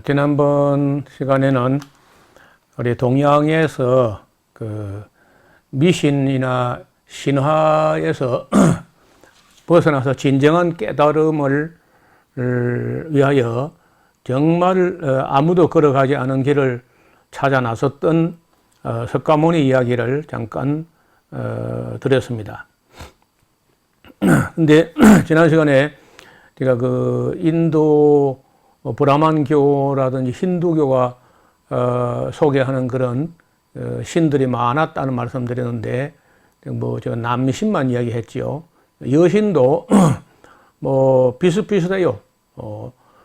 지난번 시간에는 우리 동양에서 그 미신이나 신화에서 벗어나서 진정한 깨달음을 위하여 정말 아무도 걸어가지 않은 길을 찾아 나섰던 석가모니 이야기를 잠깐 드렸습니다. 근데 지난 시간에 제가 그 인도 브라만교라든지 힌두교가 소개하는 그런 신들이 많았다는 말씀드렸는데, 뭐 저 남신만 이야기했지요. 여신도 뭐 비슷비슷해요.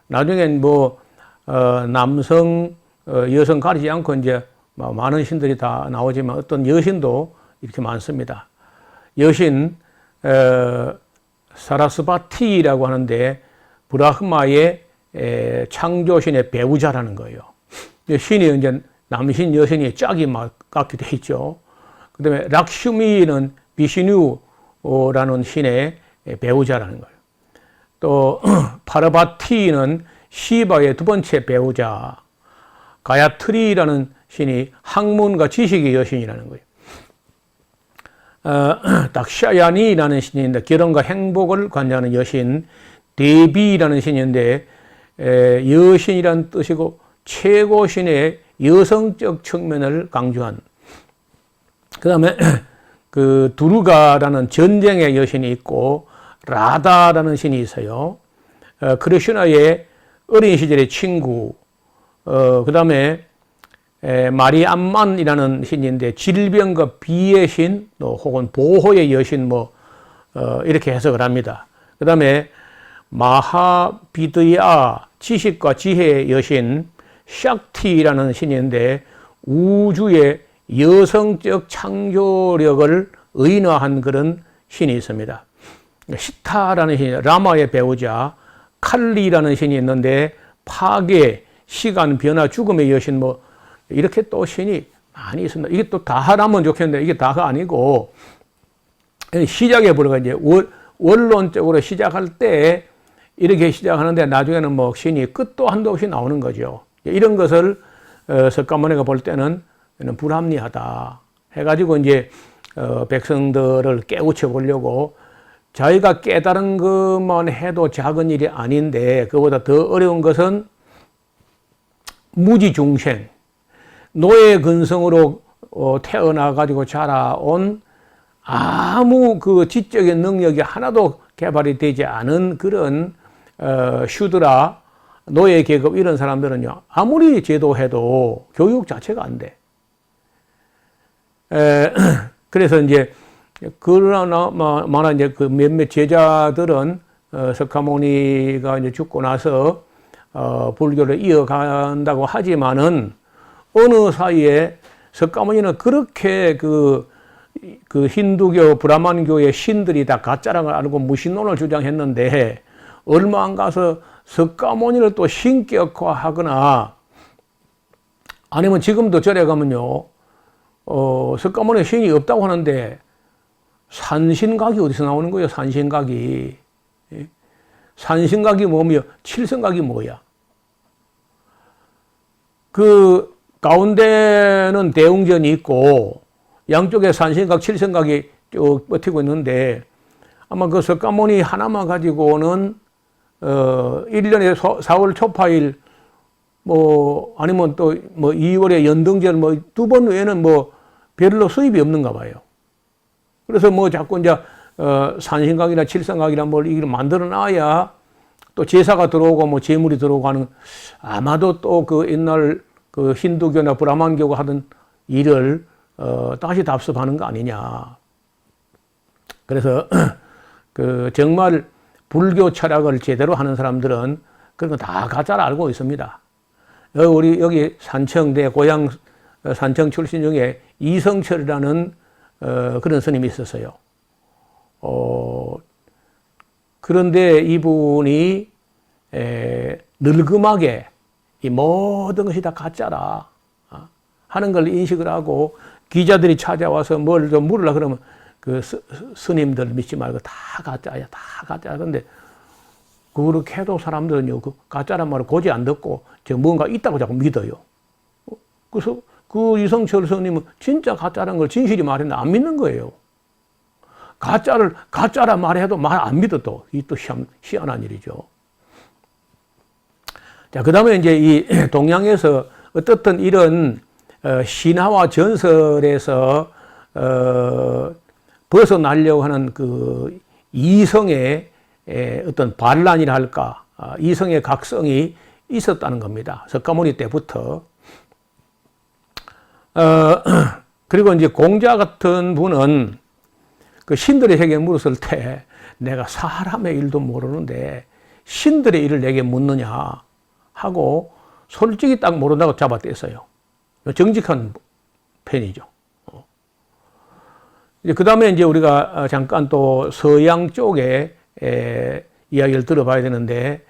나중엔 뭐 남성 여성 가리지 않고 이제 많은 신들이 다 나오지만 어떤 여신도 이렇게 많습니다. 여신 사라스바티라고 하는데 브라흐마의 창조신의 배우자라는 거예요. 신이 이제 남신 여신이 짝이 맞게 돼 있죠. 그다음에 락슈미는 비시누라는 신의 배우자라는 거예요. 또 파르바티는 시바의 두 번째 배우자, 가야트리라는 신이 학문과 지식의 여신이라는 거예요. 닥샤야니라는 신인데 결혼과 행복을 관장하는 여신, 데비라는 신인데 여신이란 뜻이고 최고신의 여성적 측면을 강조한. 그 다음에 그 두르가라는 전쟁의 여신이 있고 라다라는 신이 있어요. 크리슈나의 어린 시절의 친구. 그 다음에 마리암만이라는 신인데 질병과 비의 신, 혹은 보호의 여신, 이렇게 해석을 합니다. 그 다음에 마하비드야, 지식과 지혜의 여신, 샥티라는 신인데 우주의 여성적 창조력을 의인화한 그런 신이 있습니다. 시타라는 신이 라마의 배우자, 칼리라는 신이 있는데 파괴, 시간, 변화, 죽음의 여신, 이렇게 또 신이 많이 있습니다. 이게 또 다 하라면 좋겠는데 이게 다가 아니고, 시작해 보려고 이제 원론적으로 시작할 때 이렇게 시작하는데 나중에는 신이 끝도 한도 없이 나오는 거죠. 이런 것을 석가모니가 볼 때는 불합리하다 해가지고 이제 백성들을 깨우쳐 보려고, 자기가 깨달은 것만 해도 작은 일이 아닌데 그보다 더 어려운 것은 무지중생, 노예 근성으로 태어나가지고 자라온 아무 그 지적인 능력이 하나도 개발이 되지 않은 그런 슈드라, 노예 계급 이런 사람들은요, 아무리 제도해도 교육 자체가 안 돼. 그래서 이제 그러나 이제 그 몇몇 제자들은 석가모니가 이제 죽고 나서 불교를 이어간다고 하지만은 어느 사이에 석가모니는 그렇게 그 힌두교, 브라만교의 신들이 다 가짜라는 걸 알고 무신론을 주장했는데, 얼마 안 가서 석가모니를 또 신격화하거나, 아니면 지금도 절에 가면요, 석가모니 신이 없다고 하는데 산신각이 어디서 나오는 거예요? 산신각이. 산신각이 뭐며 칠성각이 뭐야? 그 가운데는 대웅전이 있고 양쪽에 산신각, 칠성각이 쭉 버티고 있는데, 아마 그 석가모니 하나만 가지고는 1년에 4월 초파일 아니면 또 2월에 연등절 두 번 외에는 별로 수입이 없는가 봐요. 그래서 자꾸 이제 산신각이나 칠성각이나 이걸 만들어 놔야 또 제사가 들어오고 재물이 들어오고 하는, 아마도 또 그 옛날 그 힌두교나 브라만교가 하던 일을 다시 답습하는 거 아니냐. 그래서 그 정말 불교 철학을 제대로 하는 사람들은 그런 거 다 가짜로 알고 있습니다. 우리 여기 산청, 내 고향 산청 출신 중에 이성철이라는 그런 스님이 있었어요. 그런데 이분이 늙음하게 이 모든 것이 다 가짜라 하는 걸 인식을 하고, 기자들이 찾아와서 뭘 좀 물으려 그러면 그 스님들 믿지 말고 다 가짜야, 다 가짜야. 근데 그렇게 해도 사람들은요, 그 가짜란 말을 고지 안 듣고, 뭔가 있다고 자꾸 믿어요. 그래서 그 이성철 스님은 진짜 가짜라는 걸 진실이 말했는데 안 믿는 거예요. 가짜라 말해도 말 안 믿어도, 이 또 희한한 일이죠. 자, 그 다음에 이제 이 동양에서 어떻든 이런 신화와 전설에서 벗어나려고 하는 그 이성의 어떤 반란이라 할까, 이성의 각성이 있었다는 겁니다. 석가모니 때부터. 그리고 이제 공자 같은 분은 그 신들의 세계에 물었을 때 내가 사람의 일도 모르는데 신들의 일을 내게 묻느냐 하고 솔직히 딱 모른다고 잡아댔어요. 정직한 편이죠. 그 다음에 이제 우리가 잠깐 또 서양 쪽에 이야기를 들어봐야 되는데,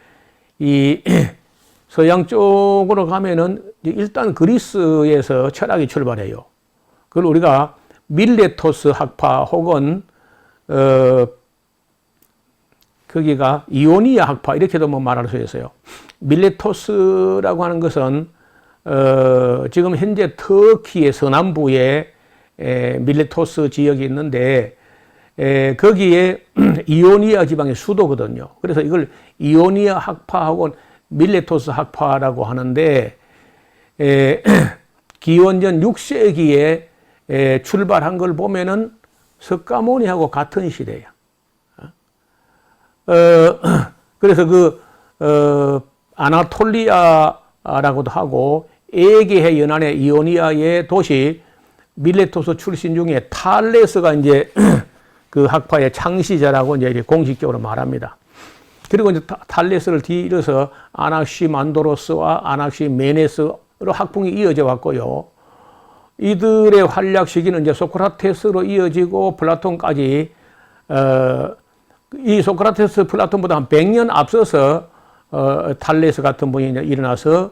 이 서양 쪽으로 가면은 일단 그리스에서 철학이 출발해요. 그걸 우리가 밀레토스 학파 혹은 거기가 이오니아 학파 이렇게도 뭐 말할 수 있어요. 밀레토스라고 하는 것은 지금 현재 터키의 서남부에 밀레토스 지역이 있는데 거기에 이오니아 지방의 수도거든요. 그래서 이걸 이오니아 학파 혹은 밀레토스 학파라고 하는데 기원전 6세기에 출발한 걸 보면은 석가모니하고 같은 시대야. 그래서 아나톨리아라고도 하고 에게해 연안의 이오니아의 도시 밀레토스 출신 중에 탈레스가 이제 그 학파의 창시자라고 이제 공식적으로 말합니다. 그리고 이제 탈레스를 뒤이어서 아낙시만도로스와 아낙시메네스로 학풍이 이어져 왔고요. 이들의 활약 시기는 이제 소크라테스로 이어지고 플라톤까지, 이 소크라테스 플라톤보다 한 100년 앞서서 탈레스 같은 분이 일어나서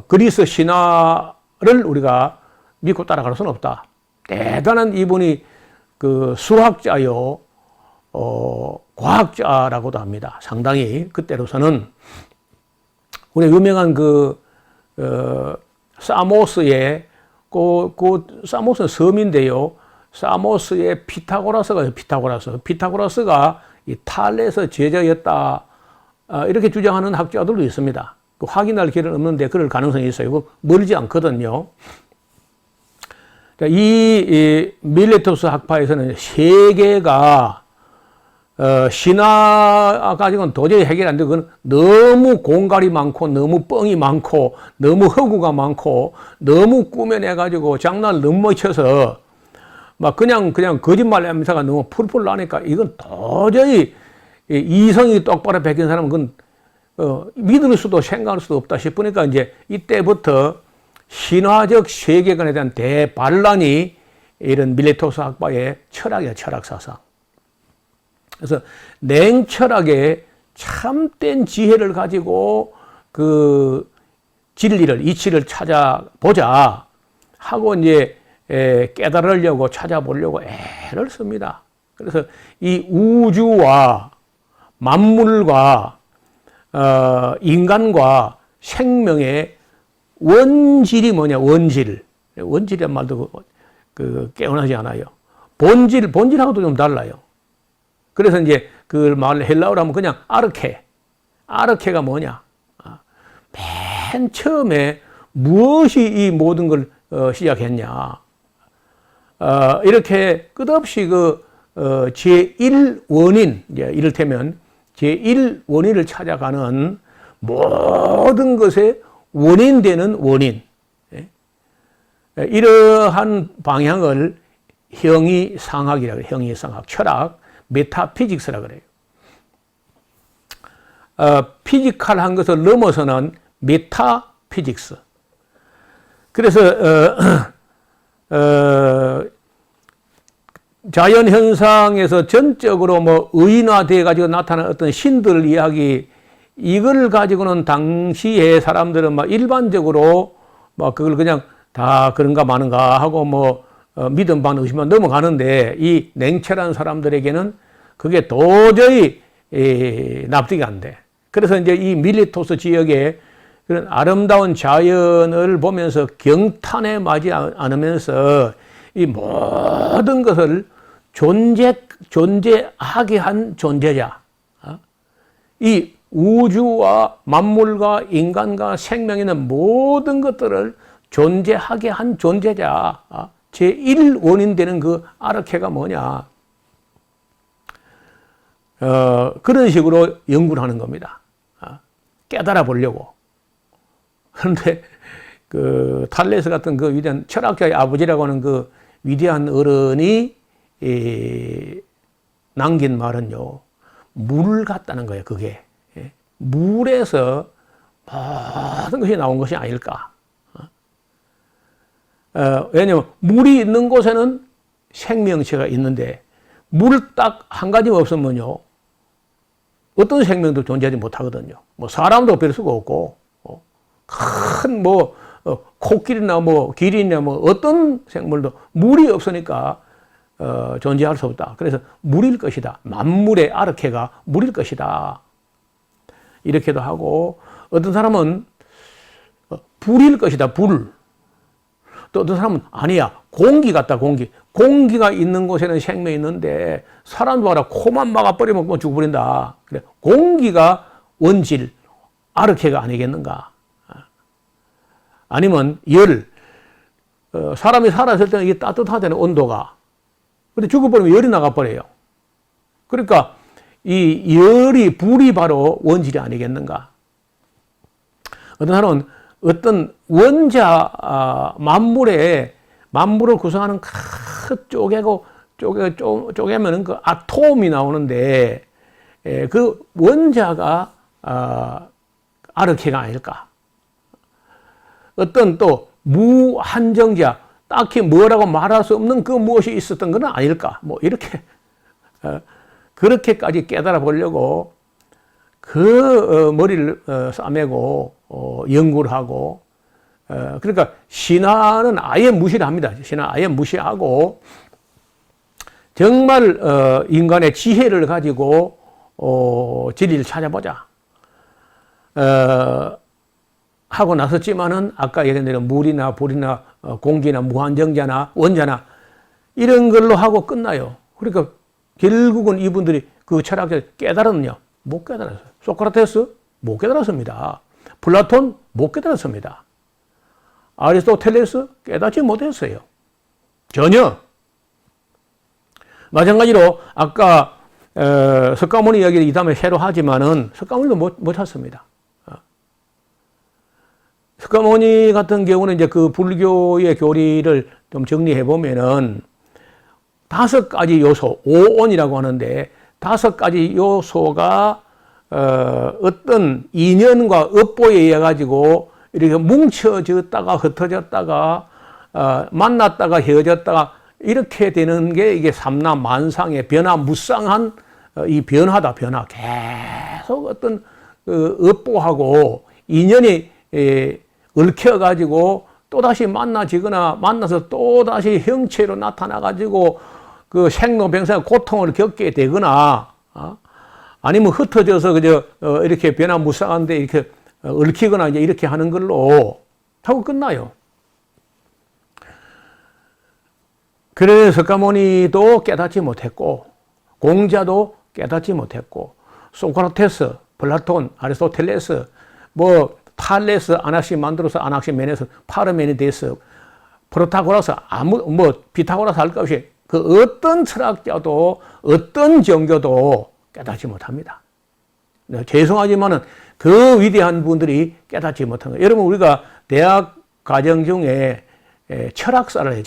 그리스 신화를 우리가 믿고 따라갈 수는 없다. 대단한 이분이 그 수학자요, 과학자라고도 합니다. 상당히 그때로서는 우리 유명한 사모스의 사모스는 섬인데요. 사모스의 피타고라스가 이 탈레스 제자였다. 이렇게 주장하는 학자들도 있습니다. 확인할 길은 없는데 그럴 가능성이 있어요. 멀지 않거든요. 이 밀레토스 학파에서는 세계가 신화 가지고는 도저히 해결 안 되고, 그건 너무 공갈이 많고 너무 뻥이 많고 너무 허구가 많고 너무 꾸며내가지고 장난을 너무 못 쳐서 막 그냥 거짓말 냄새가 너무 풀풀 나니까 이건 도저히 이성이 똑바로 베낀 사람은 그건 믿을 수도 생각할 수도 없다 싶으니까 이제 이때부터 신화적 세계관에 대한 대반란이 이런 밀레토스 학파의 철학이야, 철학사상. 그래서 냉철하게 참된 지혜를 가지고 그 진리를, 이치를 찾아보자 하고 이제 깨달으려고 찾아보려고 애를 씁니다. 그래서 이 우주와 만물과 인간과 생명의 원질이 뭐냐, 원질이란 말도 깨어나지 않아요. 본질하고도 좀 달라요. 그래서 이제 그 말 헬라어로 하면 그냥 아르케가 뭐냐. 맨 처음에 무엇이 이 모든 걸 시작했냐. 이렇게 끝없이 제1원인, 이를테면 제1원인을 찾아가는 모든 것의 원인되는 원인. 이러한 방향을 형이상학이라고 해요. 형이상학, 철학, 메타피직스라 그래요. 피지컬한 것을 넘어서는 메타피직스. 그래서 자연 현상에서 전적으로 뭐 의인화되어 가지고 나타나는 어떤 신들 이야기, 이걸 가지고는 당시에 사람들은 막 일반적으로 막 그걸 그냥 다 그런가 마는가 하고 뭐 믿음 반 의심 반 넘어가는데, 이 냉철한 사람들에게는 그게 도저히 납득이 안 돼. 그래서 이제 이 밀리토스 지역에 그런 아름다운 자연을 보면서 경탄에 맞지 않으면서 이 모든 것을 존재하게 한 존재자. 이 우주와 만물과 인간과 생명 있는 모든 것들을 존재하게 한 존재자. 제1원인 되는 그 아르케가 뭐냐. 그런 식으로 연구를 하는 겁니다. 깨달아 보려고. 그런데 그 탈레스 같은 그 위대한 철학자의 아버지라고 하는 그 위대한 어른이 남긴 말은요, 물 같다는 거예요. 그게 물에서 모든 것이 나온 것이 아닐까. 왜냐하면 물이 있는 곳에는 생명체가 있는데 물 딱 한 가지 없으면요, 어떤 생명도 존재하지 못하거든요. 뭐 사람도 별 수가 없고, 큰 코끼리나 기린이나 어떤 생물도 물이 없으니까 존재할 수 없다. 그래서 물일 것이다. 만물의 아르케가 물일 것이다. 이렇게도 하고, 어떤 사람은 불일 것이다. 불. 또 어떤 사람은 아니야. 공기 같다. 공기. 공기가 있는 곳에는 생명이 있는데 사람도 알아. 코만 막아버리면 죽어버린다. 그래. 공기가 원질, 아르케가 아니겠는가. 아니면 열. 사람이 살았을 때는 이게 따뜻하다는 온도가. 근데 죽어버리면 열이 나가버려요. 그러니까 이 열이, 불이 바로 원질이 아니겠는가. 어떤 사람은 어떤 원자, 만물을 구성하는 큰 쪼개면 그 아톰이 나오는데, 그 원자가, 아르케가 아닐까. 어떤 또 무한정자, 딱히 뭐라고 말할 수 없는 그 무엇이 있었던 건 아닐까. 이렇게, 그렇게까지 깨달아 보려고 그 머리를 싸매고 연구를 하고, 그러니까 신화는 아예 무시를 합니다. 신화 아예 무시하고 정말 인간의 지혜를 가지고 진리를 찾아보자 하고 나섰지만은, 아까 얘기한 대로 물이나 불이나 공기나 무한정자나 원자나 이런 걸로 하고 끝나요. 그러니까 결국은 이분들이, 그 철학자 깨달았느냐? 못 깨달았어요. 소크라테스? 못 깨달았습니다. 플라톤? 못 깨달았습니다. 아리스토텔레스? 깨닫지 못했어요. 전혀. 마찬가지로 아까 석가모니 이야기를 이 다음에 새로 하지만은 석가모니도 못 찾습니다. 석가모니 같은 경우는 이제 그 불교의 교리를 좀 정리해 보면은 5가지 요소, 오온이라고 하는데 5가지 요소가 어떤 인연과 업보에 의해 가지고 이렇게 뭉쳐졌다가 흩어졌다가 만났다가 헤어졌다가 이렇게 되는 게 이게 삼라만상의 변화무쌍한 이 변화다. 변화. 계속 어떤 업보하고 인연이 얽혀 가지고 또다시 만나지거나 만나서 또다시 형체로 나타나 가지고 그 생로병사의 고통을 겪게 되거나, 아니면 흩어져서 그저 이렇게 변화무쌍한데 이렇게 얽히거나 이제 이렇게 하는 걸로 하고 끝나요. 그래서 석가모니도 깨닫지 못했고, 공자도 깨닫지 못했고, 소크라테스, 플라톤, 아리스토텔레스, 탈레스, 아낙시만드로스, 아낙시메네스, 파르메니데스, 프로타고라스, 피타고라스 할 것 없이 그 어떤 철학자도 어떤 종교도 깨닫지 못합니다. 죄송하지만은 그 위대한 분들이 깨닫지 못한 거예요. 여러분, 우리가 대학 과정 중에 철학사를 해요.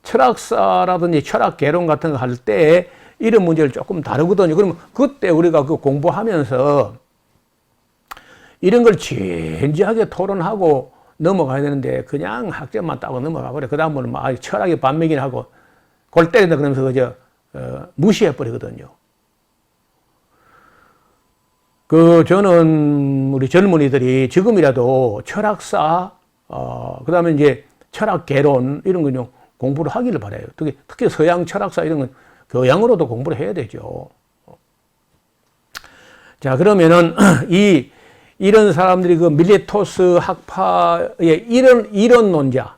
철학사라든지 철학개론 같은 거 할 때 이런 문제를 조금 다루거든요. 그러면 그때 우리가 그 공부하면서 이런 걸 진지하게 토론하고 넘어가야 되는데 그냥 학점만 따고 넘어가 버려. 그 다음은 막 철학의 반맥이나 하고 골 때린다 그러면서 그저 무시해 버리거든요. 저는 우리 젊은이들이 지금이라도 철학사, 그 다음에 이제 철학 개론 이런 거 좀 공부를 하기를 바라요. 특히 서양 철학사 이런 건 교양으로도 공부를 해야 되죠. 자, 그러면은 이런 사람들이 그 밀레토스 학파의 이론론자,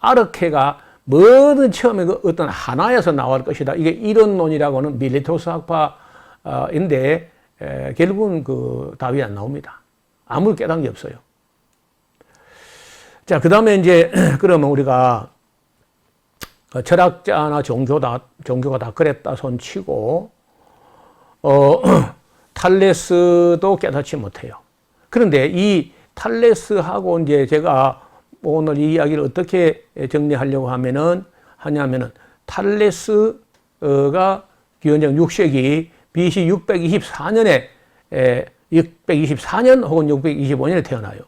아르케가 뭐든 처음에 그 어떤 하나에서 나올 것이다. 이게 이론론이라고는 밀레토스 학파인데 결국은 그 답이 안 나옵니다. 아무 깨달은 게 없어요. 자, 그 다음에 이제 그러면 우리가 철학자나 종교가 다 그랬다 손 치고 탈레스도 깨닫지 못해요. 그런데 이 탈레스하고 이제 제가 오늘 이 이야기를 어떻게 정리하려고 하냐면은 탈레스가 기원전 6세기 BC 624년에 624년 혹은 625년에 태어나요.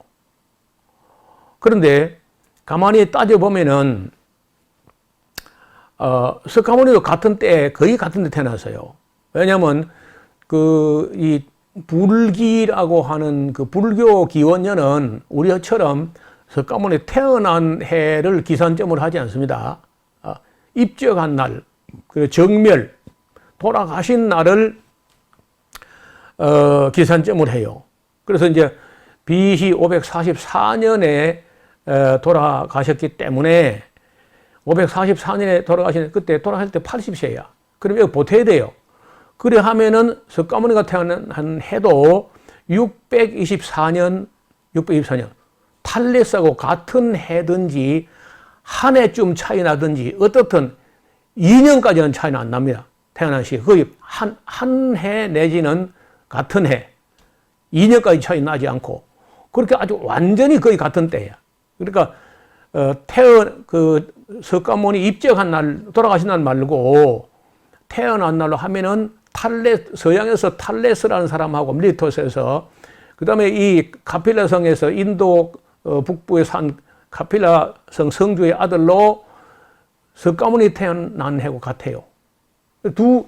그런데 가만히 따져보면은 스카모니도 같은 때, 거의 같은 때 태어났어요. 왜냐면 이 불기라고 하는 그 불교 기원년은 우리처럼 스카모니 태어난 해를 기산점으로 하지 않습니다. 입적한 날, 그 정멸, 돌아가신 날을 기산점을 해요. 그래서 이제 BC 544년에 돌아가셨기 때문에 544년에 돌아가신 그때 돌아가실 때 80세야. 그럼 여기 보태야 돼요. 그래 하면은 석가모니가 태어난 해도 624년 탈레스하고 같은 해든지 한 해쯤 차이 나든지 어떻든 2년까지는 차이는 안 납니다. 태어난 시 거의 한 해 내지는 같은 해 2년까지 차이 나지 않고 그렇게 아주 완전히 거의 같은 때야. 그러니까 석가모니 입적한 날 돌아가신 날 말고 태어난 날로 하면은 서양에서 탈레스라는 사람하고 밀레토스에서 그 다음에 이 카필라성에서 인도 북부에 산 카필라성 성주의 아들로 석가모니 태어난 해고 같아요. 두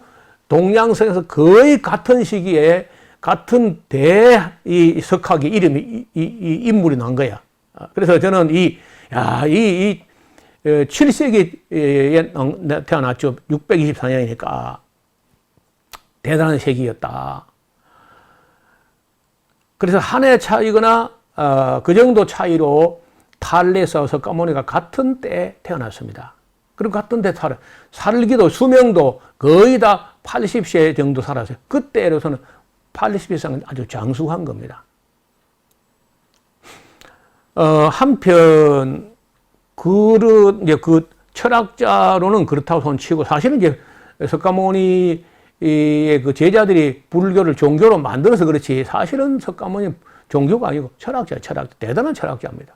동양성에서 거의 같은 시기에 같은 이 석학의 이름이 인물이 난 거야. 그래서 저는 7세기에 태어났죠. 624년이니까 대단한 세기였다. 그래서 한 해 차이거나 그 정도 차이로 탈레스와 석가모니가 같은 때에 태어났습니다. 그리고 같은 때 살기도 수명도 거의 다 80세 정도 살았어요. 그때로서는 80세 이상은 아주 장수한 겁니다. 한편 이제 그 철학자로는 그렇다고 손치고 사실은 이제 석가모니의 그 제자들이 불교를 종교로 만들어서 그렇지 사실은 석가모니 종교가 아니고 철학자 대단한 철학자입니다.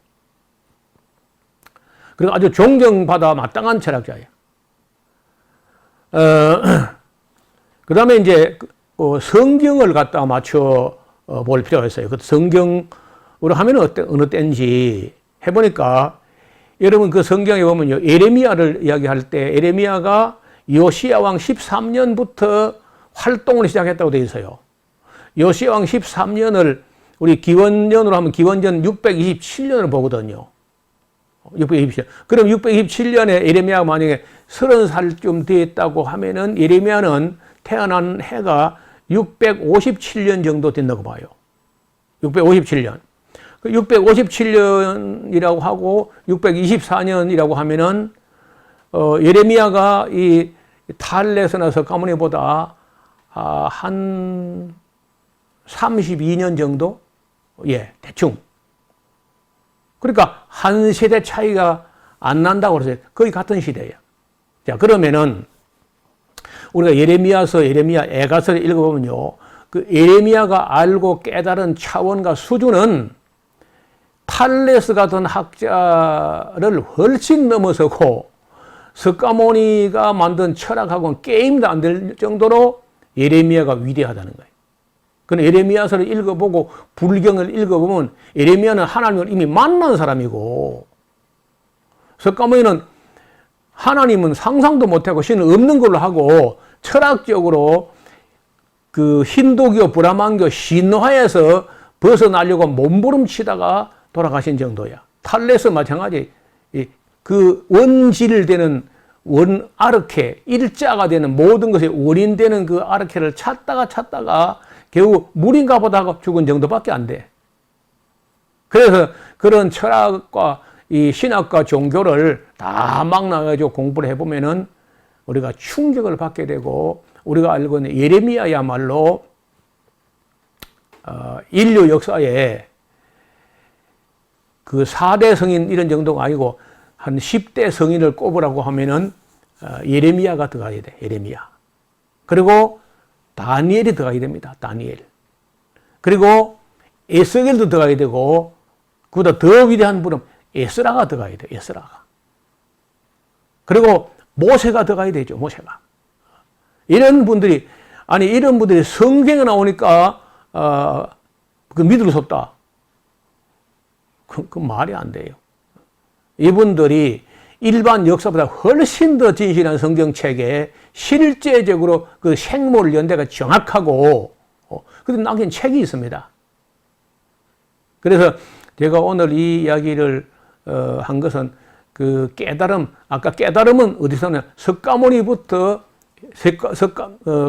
그리고 아주 존경받아 마땅한 철학자예요. 그 다음에 이제 성경을 갖다 맞춰 볼 필요가 있어요. 그 성경으로 하면 어느 때인지 해보니까 여러분 그 성경에 보면요. 예레미야를 이야기할 때 예레미야가 요시야 왕 13년부터 활동을 시작했다고 되어 있어요. 요시야 왕 13년을 우리 기원년으로 하면 기원전 627년을 보거든요. 627년. 그럼 627년에 예레미야가 만약에 30살쯤 됐다고 하면은 예레미야는 태어난 해가 657년 정도 된다고 봐요. 657년. 657년이라고 하고 624년이라고 하면은 예레미야가 이 탈레스나 석가모니보다 한 32년 정도? 예, 대충. 그러니까 한 세대 차이가 안 난다고 그러세요. 거의 같은 시대예요. 자, 그러면은 우리가 예레미야 애가서를 읽어보면요. 그 예레미야가 알고 깨달은 차원과 수준은 탈레스 같은 학자를 훨씬 넘어서고 석가모니가 만든 철학하고는 게임도 안 될 정도로 예레미야가 위대하다는 거예요. 그는 예레미야서를 읽어보고 불경을 읽어보면 예레미야는 하나님을 이미 만난 사람이고 석가모니는 하나님은 상상도 못하고 신은 없는 걸로 하고 철학적으로 그 힌두교, 브라만교, 신화에서 벗어나려고 몸부림치다가 돌아가신 정도야. 탈레스 마찬가지. 그 원질되는 원 아르케, 일자가 되는 모든 것의 원인되는 그 아르케를 찾다가 결국 물인가 보다 하고 죽은 정도밖에 안 돼. 그래서 그런 철학과 이 신학과 종교를 다 막 나가지고 공부를 해보면은 우리가 충격을 받게 되고, 우리가 알고 있는 예레미야야말로 인류 역사에 그 4대 성인 이런 정도가 아니고 한 10대 성인을 꼽으라고 하면은 예레미야가 들어가야 돼. 예레미야. 그리고 다니엘이 들어가야 됩니다. 다니엘. 그리고 에스겔도 들어가야 되고, 그보다 더 위대한 분은 에스라가 들어가야 돼. 에스라가. 그리고 모세가 들어가야 되죠. 모세가. 이런 분들이 성경에 나오니까 그 믿을 수 없다. 그 말이 안 돼요. 이분들이 일반 역사보다 훨씬 더 진실한 성경책에 실제적으로 그 생물 연대가 정확하고, 그런데 남긴 책이 있습니다. 그래서 제가 오늘 이 이야기를 한 것은 그 깨달음, 아까 깨달음은 어디서냐? 석가모니부터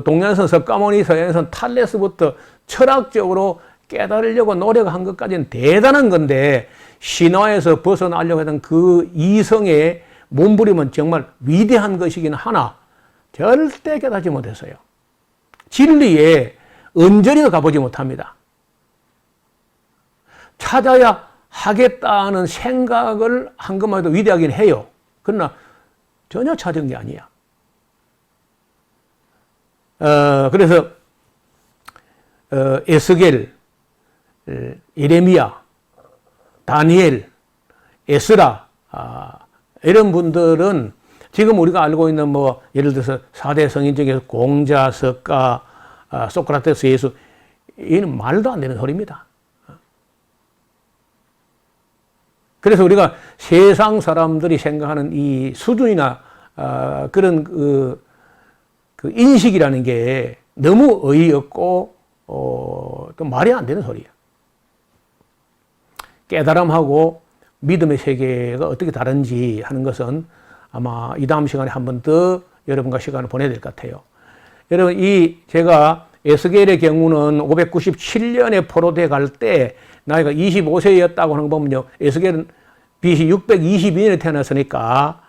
동양에서는 석가모니, 서양에서는 탈레스부터 철학적으로 깨달으려고 노력한 것까지는 대단한 건데, 신화에서 벗어나려고 했던 그 이성의 몸부림은 정말 위대한 것이긴 하나 절대 깨닫지 못했어요. 진리에 언저리도 가보지 못합니다. 찾아야 하겠다는 생각을 한 것만 해도 위대하긴 해요. 그러나 전혀 찾은 게 아니야. 그래서 에스겔, 예레미야, 다니엘, 에스라, 이런 분들은 지금 우리가 알고 있는 뭐 예를 들어서 4대 성인 중에서 공자, 석가, 소크라테스, 예수, 이는 말도 안 되는 소리입니다. 그래서 우리가 세상 사람들이 생각하는 이 수준이나 그런 그 인식이라는 게 너무 어이없고 또 말이 안 되는 소리예요. 깨달음하고 믿음의 세계가 어떻게 다른지 하는 것은 아마 이 다음 시간에 한 번 더 여러분과 시간을 보내야 될 것 같아요. 여러분, 제가 에스겔의 경우는 597년에 포로돼 갈 때 나이가 25세였다고 하는 거 보면요, 에스겔은 BC 622년에 태어났으니까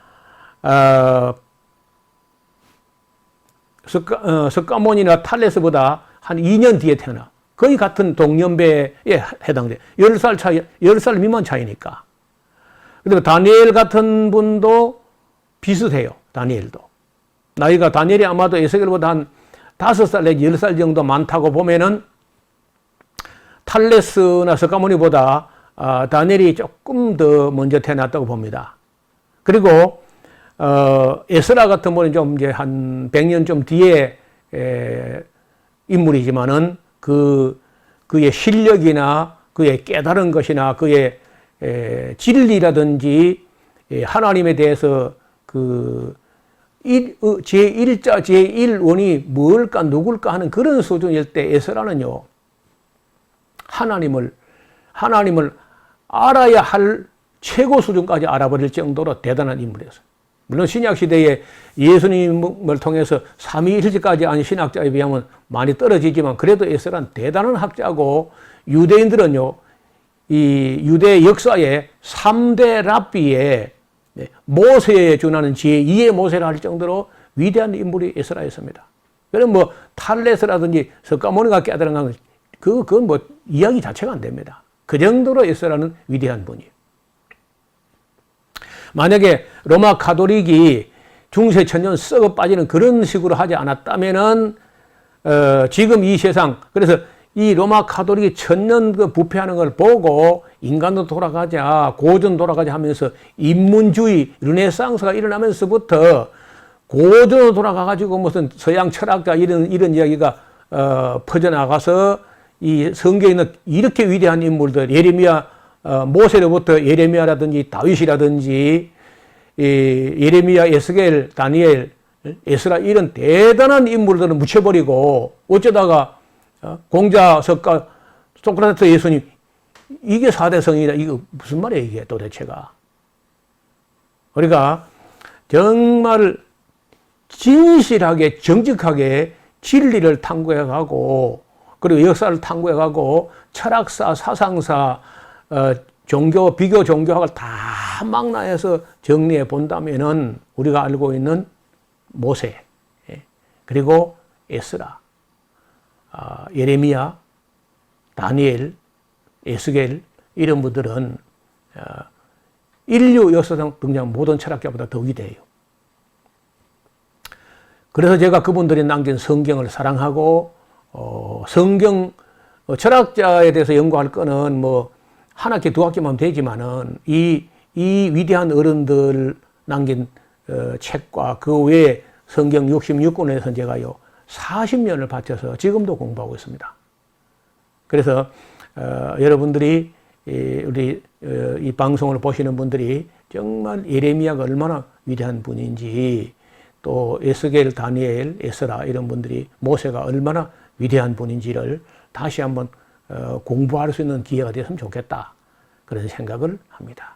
석가모니나 탈레스보다 한 2년 뒤에 태어나. 거의 같은 동년배에 해당돼. 10살 차이, 10살 미만 차이니까. 그리고 다니엘 같은 분도 비슷해요. 다니엘도. 나이가 다니엘이 아마도 에스겔보다 한 5살 내지 10살 정도 많다고 보면은 탈레스나 석가모니보다 다니엘이 조금 더 먼저 태어났다고 봅니다. 그리고 에스라 같은 분은 좀 이제 한 100년 좀 뒤에 인물이지만은 그의 실력이나 그의 깨달은 것이나 그의 진리라든지 하나님에 대해서 제1자, 제1원이 뭘까 누굴까 하는 그런 수준일 때 에스라는요, 하나님을 알아야 할 최고 수준까지 알아버릴 정도로 대단한 인물이었어요. 물론 신약시대에 예수님을 통해서 삼위일체까지 한 신학자에 비하면 많이 떨어지지만 그래도 에스라는 대단한 학자고, 유대인들은요, 이 유대 역사에 3대 랍비에 모세에 준하는 제2의 모세라 할 정도로 위대한 인물이 에스라였습니다. 그럼 뭐 탈레스라든지 석가모니가 깨달은 건 그건 뭐 이야기 자체가 안 됩니다. 그 정도로 에스라는 위대한 분이에요. 만약에 로마 가톨릭이 중세 천년 썩어 빠지는 그런 식으로 하지 않았다면은 지금 이 세상, 그래서 이 로마 가톨릭이 천년 그 부패하는 걸 보고 인간도 돌아가자, 고전 돌아가자 하면서 인문주의, 르네상스가 일어나면서부터 고전으로 돌아가가지고 무슨 서양 철학자 이런 이야기가 퍼져나가서 이 성경에 있는 이렇게 위대한 인물들, 예레미야, 모세로부터 예레미야라든지 다윗이라든지 예레미야, 에스겔, 다니엘, 에스라 이런 대단한 인물들을 묻혀버리고 어쩌다가 공자, 석가, 소크라테스, 예수님, 이게 4대 성이다. 이거 무슨 말이에요, 이게 도대체가. 그러니까 정말 진실하게 정직하게 진리를 탐구해가고 그리고 역사를 탐구해가고 철학사, 사상사, 종교, 비교 종교학을 다 망라해서 정리해 본다면은 우리가 알고 있는 모세, 그리고 에스라, 예레미야, 다니엘, 에스겔 이런 분들은 인류 역사상 등장 모든 철학자보다 더 위대해요. 그래서 제가 그분들이 남긴 성경을 사랑하고 성경 철학자에 대해서 연구할 거는 뭐 한 학기 두 학기만 되지만은 이 위대한 어른들 남긴 책과 그 외에 성경 66권에서 제가요 40년을 바쳐서 지금도 공부하고 있습니다. 그래서 여러분들이 우리 이 방송을 보시는 분들이 정말 예레미야가 얼마나 위대한 분인지 또 에스겔, 다니엘, 에스라 이런 분들이 모세가 얼마나 위대한 분인지를 다시 한번 공부할 수 있는 기회가 됐으면 좋겠다. 그런 생각을 합니다.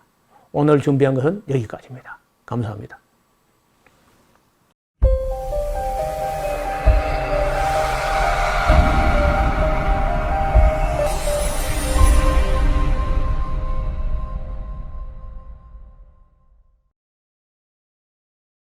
오늘 준비한 것은 여기까지입니다. 감사합니다.